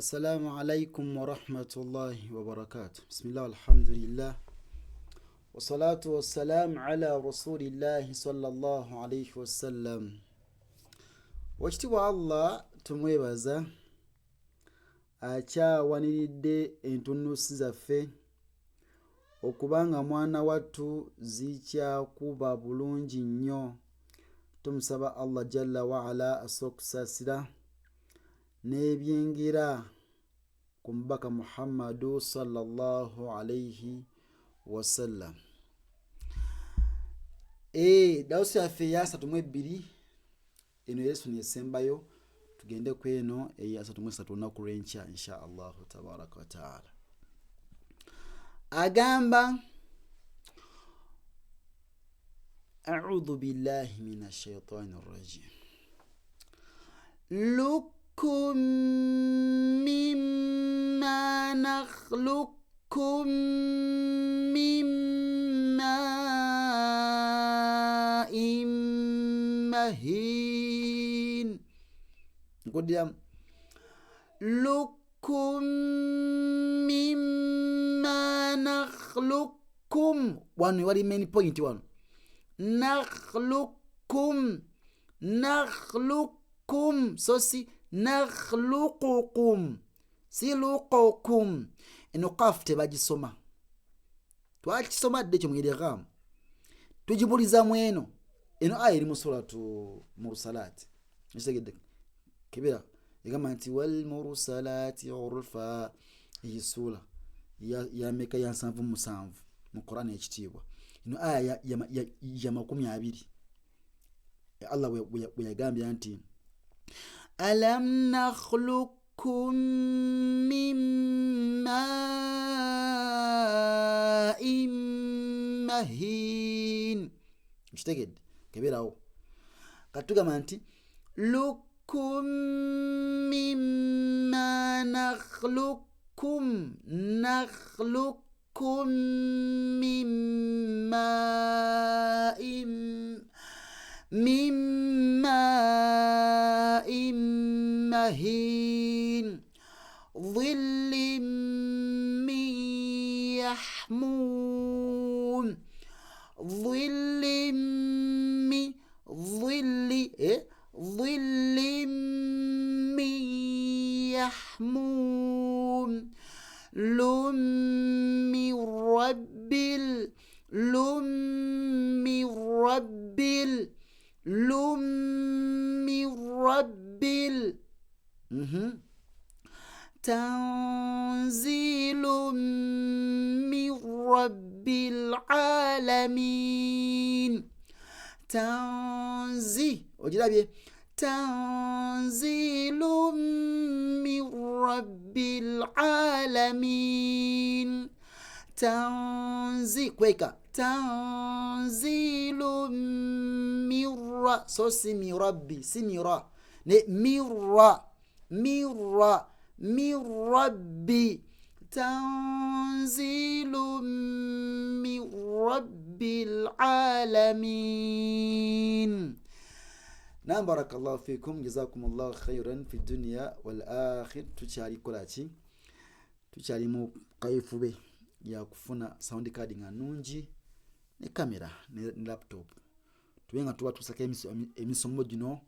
السلام عليكم ورحمة الله وبركاته. بسم الله والحمد لله والصلاة والسلام على رسول الله صلى الله عليه وسلم. Wakitibwa Allah tumwebaza akyawaniridde entunusi zaffe okubanga mwana wattu zikyakuba bulungi nnyo. Tumusaba Allah jalla wa ala asokusaasira n'ebyingira ku mubaka Muhammadu sallallahu alayhi wasallam. Dawusi yaffe ya 32 eno Yesu nesembayo tugende ku eno eya 33 olunaku lw'enkya insha Allah tabaraka wa taala. Agamba a'udhu billahi minash shaitanir rajim. لكم مما نخلقكم من ماء مهين. قدام لكم مما نخلقكم one very many point one نخلقكم so si nakhluqukum siluqukum eno qaf tebagisoma twakisoma dde kyomugere gam tujibuliza mweno eno aya eri mu suratu mursalat nisegedde kibira igamba nti wal mursalati urfa yisula ya meka ya 7 mu Qur'an ekitibwa ino aya ya 20 Allah we yagambya nti ألم نخلقكم من ماء مهين. مشتاقد كبير أو قد أنت لكم مما نخلقكم من ماء مهين ظل من يحموم ظل من يحموم لم رب تنزيل من رب العالمين. تنزيل من رب العالمين. تنزيل من ربي سميرا من ربي تنزيل من رب العالمين. نعم بارك الله فيكم جزاكم الله خيرا في الدنيا والآخر. tuchali kolaki tuchali mu kayifube ya kufuna sound card nga nungi ne kamera ne laptop tubenga tuba tusaka emisomo gino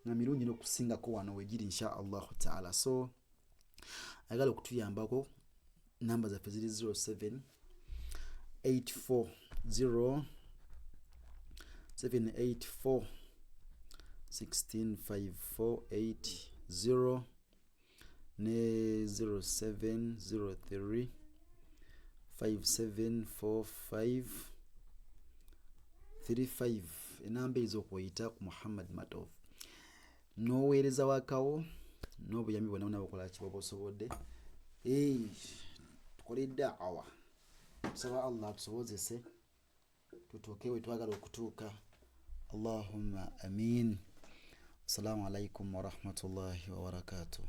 na mirungi no kusinga ko wano wegiri insha Allah taala. So agala okutuyambako namba za fezili 07 840 784 16548 ne 0703 574535 enamba izo kuyita ku Muhammad Matov noweereza wakawo n'obuyambi bwonna bunabukola kibobo sobodde tukole da'wa tusaba Allah tusobozese tutuukewe twagala okutuuka. Allahumma amin. Assalamu alaikum wa rahmatullahi wa barakatuh.